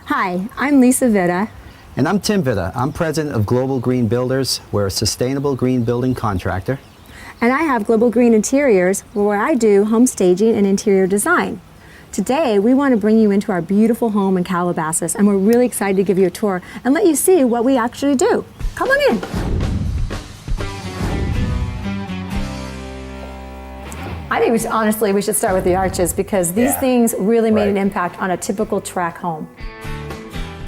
Hi, I'm Lisa Vitta. And I'm Tim Vitta. I'm president of Global Green Builders. We're a sustainable green building contractor. And I have Global Green Interiors, where I do home staging and interior design. Today, we want to bring you into our beautiful home in Calabasas, and we're really excited to give you a tour and let you see what we actually do. Come on in. I think honestly we should start with the arches because these things really made an impact on a typical tract home.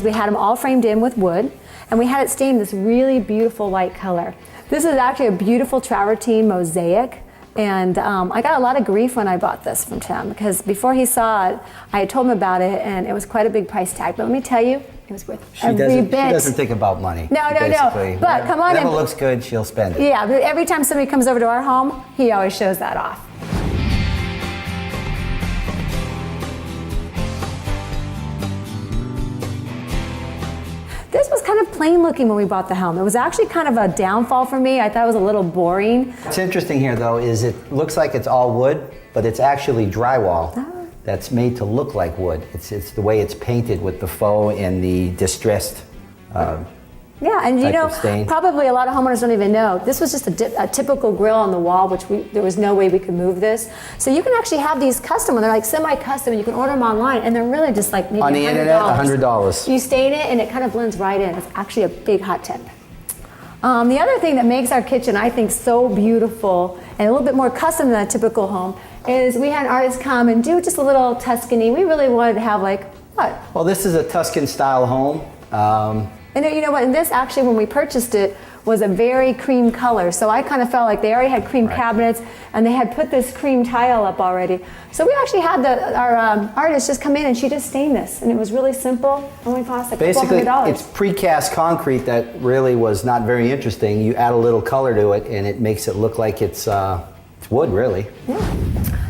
We had them all framed in with wood, and we had it stained this really beautiful light color. This is actually a beautiful travertine mosaic, and I got a lot of grief when I bought this from Tim because before he saw it, I had told him about it, and it was quite a big price tag. But let me tell you, it was worth every bit. She doesn't think about money. No. But come on in. Whatever looks good, she'll spend it. Yeah, but every time somebody comes over to our home, he always shows that off. This was kind of plain looking when we bought the home. It was actually kind of a downfall for me. I thought it was a little boring. What's interesting here though is it looks like it's all wood, but it's actually drywall that's made to look like wood. It's the way it's painted with the faux and the distressed yeah, and you know, stain. probably a lot of homeowners don't even know. This was just a typical grill on the wall, which there was no way we could move this. So you can actually have these custom, and they're like semi-custom, and you can order them online, and they're really just like maybe on the $100. internet, $100. You stain it, and it kind of blends right in. It's actually a big hot tip. The other thing that makes our kitchen, I think, so beautiful and a little bit more custom than a typical home is we had an artist come and do just a little Tuscany. We really wanted to have like, what? Well, this is a Tuscan-style home. And you know what, and this actually, when we purchased it, was a very cream color. So I kind of felt like they already had cream cabinets, and they had put this cream tile up already. So we actually had our artist just come in, and she just stained this. And it was really simple, only cost like Basically, $1,200. it's precast concrete that really was not very interesting. You add a little color to it, and it makes it look like it's wood, really. Yeah.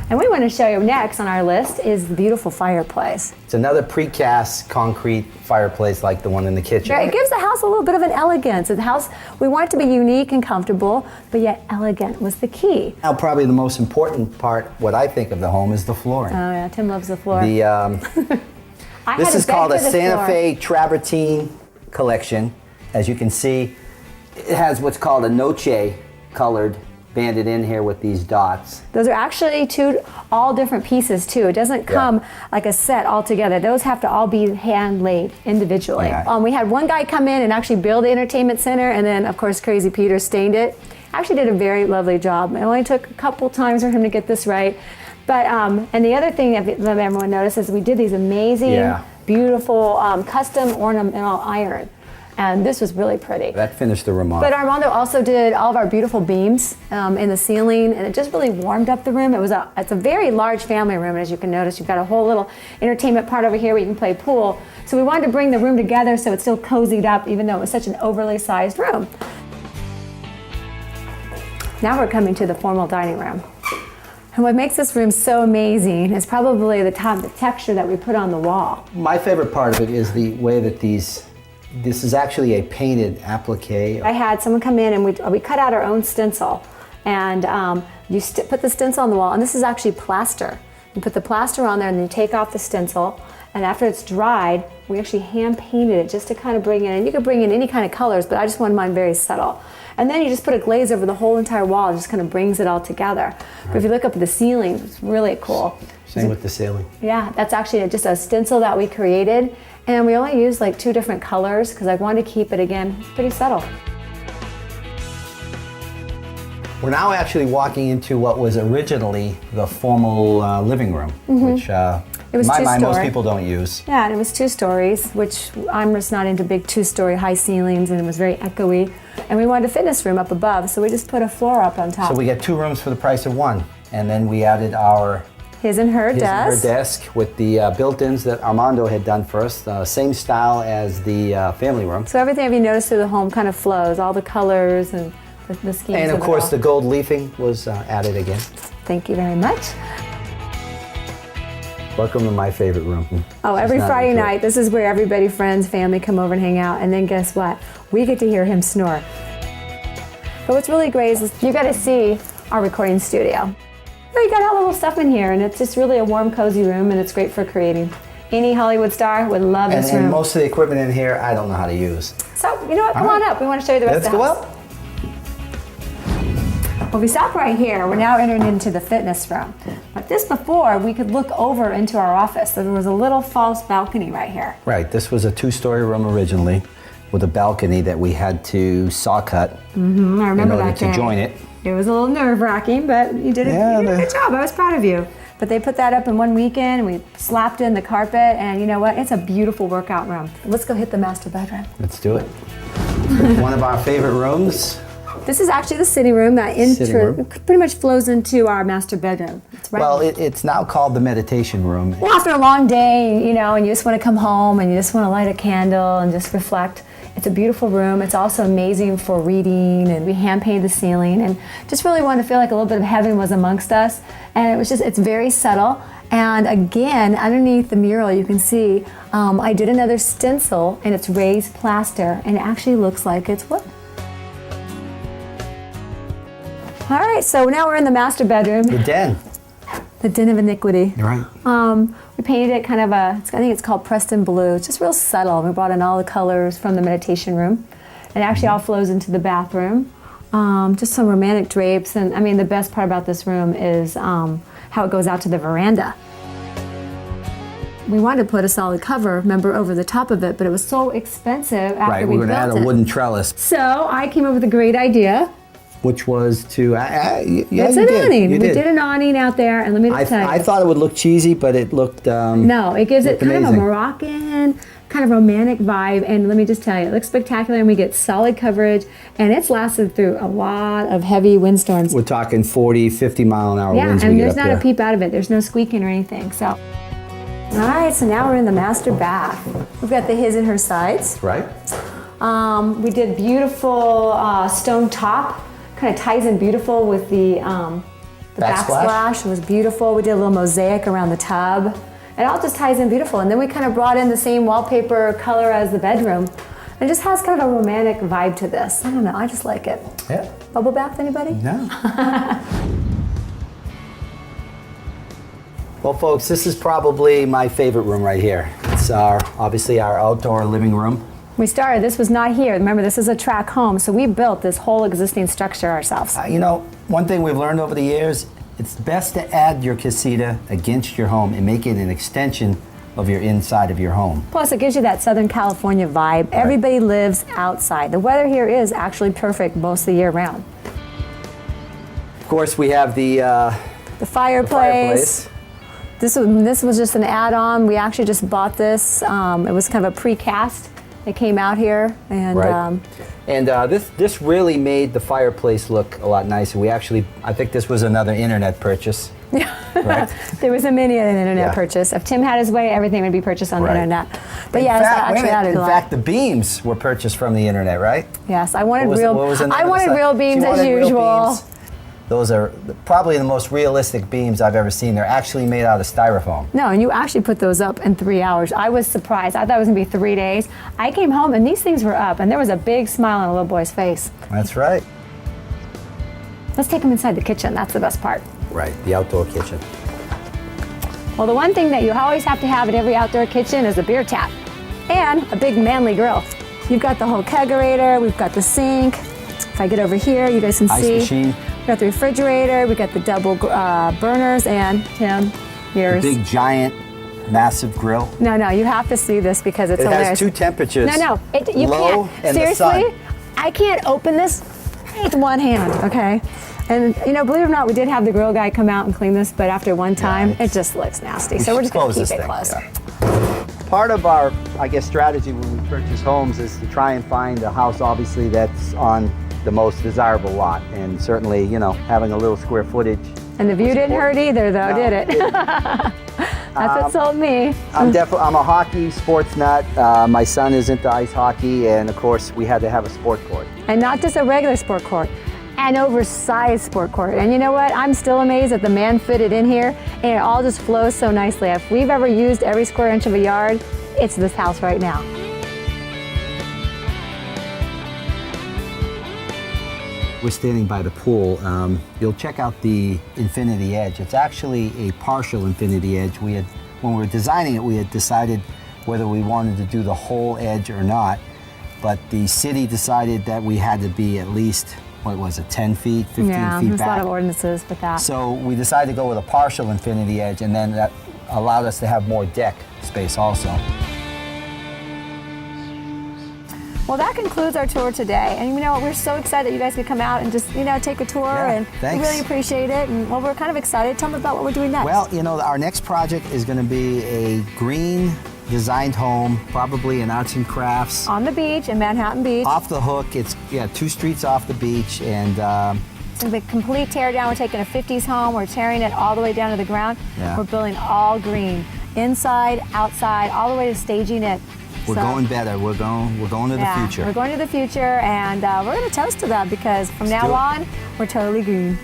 And we want to show you next on our list is the beautiful fireplace. It's another precast concrete fireplace like the one in the kitchen. Right, it gives the house a little bit of an elegance. The house, we want it to be unique and comfortable, but yet elegant was the key. Now, probably the most important part, what I think of the home, is the flooring. Oh yeah, Tim loves the floor. This is called a Santa Fe Travertine collection. As you can see, it has what's called a noche colored banded in here with these dots. Those are actually all different pieces too. It doesn't come like a set all together. Those have to all be hand laid individually. Yeah. We had one guy come in and actually build the entertainment center, and then of course Crazy Peter stained it. Actually did a very lovely job. It only took a couple times for him to get this right. But and the other thing that everyone noticed is we did these amazing, beautiful custom ornamental iron. And this was really pretty. That finished the room off. But Armando also did all of our beautiful beams in the ceiling, and it just really warmed up the room. It's a very large family room, and as you can notice, you've got a whole little entertainment part over here where you can play pool. So we wanted to bring the room together so it's still cozied up, even though it was such an overly sized room. Now we're coming to the formal dining room. And what makes this room so amazing is probably the texture that we put on the wall. My favorite part of it is the way that this is actually a painted applique. I had someone come in and we cut out our own stencil, and you put the stencil on the wall, and this is actually plaster. You put the plaster on there and then you take off the stencil, and after it's dried, we actually hand painted it just to kind of bring in, and you could bring in any kind of colors, but I just wanted mine very subtle. And then you just put a glaze over the whole entire wall, it just kind of brings it all together. But if you look up at the ceiling, it's really cool. Same with the ceiling. Yeah, that's actually just a stencil that we created. And we only used like 2 different colors because I wanted to keep it, again, pretty subtle. We're now actually walking into what was originally the formal living room, which in my mind most people don't use. Yeah, and it was 2 stories, which I'm just not into big 2-story high ceilings, and it was very echoey. And we wanted a fitness room up above, so we just put a floor up on top. So we get 2 rooms for the price of 1. And then we added our his and her desk with the built-ins that Armando had done for us, same style as the family room. So everything, if you notice, through the home kind of flows, all the colors and the schemes. And of course the gold leafing was added again. Thank you very much. Welcome to my favorite room. Oh, every Friday night, this is where everybody, friends, family come over and hang out, and then guess what? We get to hear him snore. But what's really great is you got to see our recording studio. You got all the little stuff in here, and it's just really a warm, cozy room, and it's great for creating Any Hollywood star would love this room. And most of the equipment in here, I don't know how to use. So, you know what? Come on up. We want to show you the rest of the house. Let's go up. Well, we stop right here. We're now entering into the fitness room. But this before, we could look over into our office. There was a little false balcony right here. Right. This was a 2-story room originally with a balcony that we had to saw cut I remember in order that day. to join it. It was a little nerve-wracking, but you did, you did a good job. I was proud of you. But they put that up in one weekend, and we slapped in the carpet, and you know what? It's a beautiful workout room. Let's go hit the master bedroom. Let's do it. One of our favorite rooms. This is actually the sitting room that pretty much flows into our master bedroom. It's right. Well, it's now called the meditation room. Well, after a long day, you know, and you just want to come home and you just want to light a candle and just reflect. It's a beautiful room. It's also amazing for reading, and we hand painted the ceiling and just really wanted to feel like a little bit of heaven was amongst us. And it was just, it's very subtle. And again, underneath the mural, you can see I did another stencil, and it's raised plaster, and it actually looks like it's wood. All right, so now we're in the master bedroom. The den. The den of iniquity. Right. We painted it kind of I think it's called Preston Blue. It's just real subtle. We brought in all the colors from the meditation room. It actually all flows into the bathroom. Just some romantic drapes, and I mean the best part about this room is how it goes out to the veranda. We wanted to put a solid cover, remember, over the top of it, but it was so expensive after we built it. Right, we were going to add a wooden trellis. So I came up with a great idea. Which was to, it's an awning. We did an awning out there, and let me just tell you. I thought it would look cheesy, but it looked no, it gives it kind amazing. of a Moroccan, kind of romantic vibe, and let me just tell you, it looks spectacular, and we get solid coverage, and it's lasted through a lot of heavy windstorms. We're talking 40, 50 mile an hour winds. Yeah, and there's not a peep out of it. There's no squeaking or anything, so. All right, so now we're in the master bath. We've got the his and her sides. Right. We did beautiful stone top. Kind of ties in beautiful with the backsplash. It was beautiful. We did a little mosaic around the tub. It all just ties in beautiful. And then we kind of brought in the same wallpaper color as the bedroom. It just has kind of a romantic vibe to this. I don't know, I just like it. Yeah. Bubble bath, anybody? No. Well, folks, this is probably my favorite room right here. It's obviously our outdoor living room. This was not here. Remember, this is a track home, so we built this whole existing structure ourselves. You know, one thing we've learned over the years, it's best to add your casita against your home and make it an extension of your inside of your home. Plus, it gives you that Southern California vibe. Right. Everybody lives outside. The weather here is actually perfect most of the year round. Of course, we have the fireplace. This was just an add-on. We actually just bought this. It was kind of a precast. It came out here, and this really made the fireplace look a lot nicer. I think this was another internet purchase. Right? There was a mini internet purchase. If Tim had his way, everything would be purchased on the internet. But in fact, the beams were purchased from the internet, right? Yes, I wanted real beams as usual. Those are probably the most realistic beams I've ever seen. They're actually made out of styrofoam. No, and you actually put those up in 3 hours. I was surprised. I thought it was going to be 3 days. I came home, and these things were up, and there was a big smile on a little boy's face. That's right. Let's take them inside the kitchen. That's the best part. Right, the outdoor kitchen. Well, the one thing that you always have to have at every outdoor kitchen is a beer tap and a big manly grill. You've got the whole kegerator. We've got the sink. If I get over here, you guys can see. Ice machine. We got the refrigerator, we got the double burners, and Tim, yours. The big, giant, massive grill. No, you have to see this because it's hilarious. It has two temperatures. No, you low can't. And seriously, the sun. I can't open this with one hand, okay? And you know, believe it or not, we did have the grill guy come out and clean this, but after one time, it just looks nasty. So we're just gonna keep it closed. Yeah. Part of our, strategy when we purchase homes is to try and find a house, obviously, that's on the most desirable lot, and certainly, you know, having a little square footage. And the view didn't hurt either, though, did it? That's what sold me. I'm a hockey sports nut. My son is into ice hockey, and of course, we had to have a sport court. And not just a regular sport court, an oversized sport court. And you know what? I'm still amazed that the man fitted in here, and it all just flows so nicely. If we've ever used every square inch of a yard, it's this house right now. We're standing by the pool. You'll check out the infinity edge. It's actually a partial infinity edge. We had when we were designing it, we had decided whether we wanted to do the whole edge or not. But the city decided that we had to be at least, what was it, 10 feet, 15 feet back? Yeah, there's a lot of ordinances with that. So we decided to go with a partial infinity edge, and then that allowed us to have more deck space also. Well, that concludes our tour today. And you know what, we're so excited that you guys could come out and just, take a tour, and thanks. we really appreciate it. And well, we're kind of excited. Tell me about what we're doing next. Well, our next project is going to be a green designed home, probably in arts and crafts. On the beach, in Manhattan Beach. Off the hook. It's 2 streets off the beach, and it's going to be a complete tear down. We're taking a 50s home. We're tearing it all the way down to the ground. Yeah. We're building all green, inside, outside, all the way to staging it. We're going better. We're going to the future. We're going to the future, and we're going to toast to that, because from now on, we're totally green.